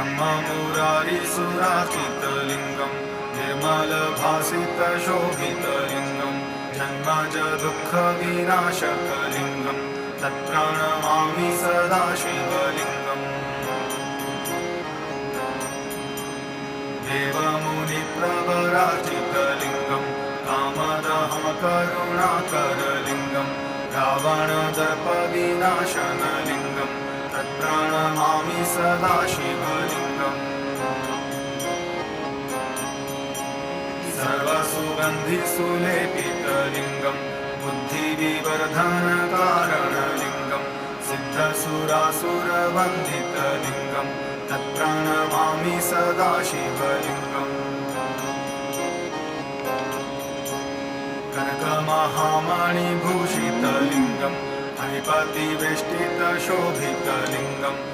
ब्रह्ममुरारिसुरार्चितलिङ्गं निर्मलभासितशोभितलिङ्गं जन्मज दुःखविनाशकलिङ्गं तत्प्रणमामि सदा शिवलिङ्गम् देवमुनिप्रवरार्चितलिङ्गं कामदहं करुणाकरलिङ्गं रावणदर्पविनाशनलिङ्गं तत्प्रणमामि सदा शिवलिङ्गम् सर्वसुगन्धिसुलेपितलिङ्गं बुद्धिविवर्धनकारणलिङ्गं सिद्धसुरासुरवन्दितलिङ्गं तत्प्रणमामि सदा शिवलिङ्गम् कनकमहामणिभूषितलिङ्गं फणिपतिवेष्टितशोभितलिङ्गं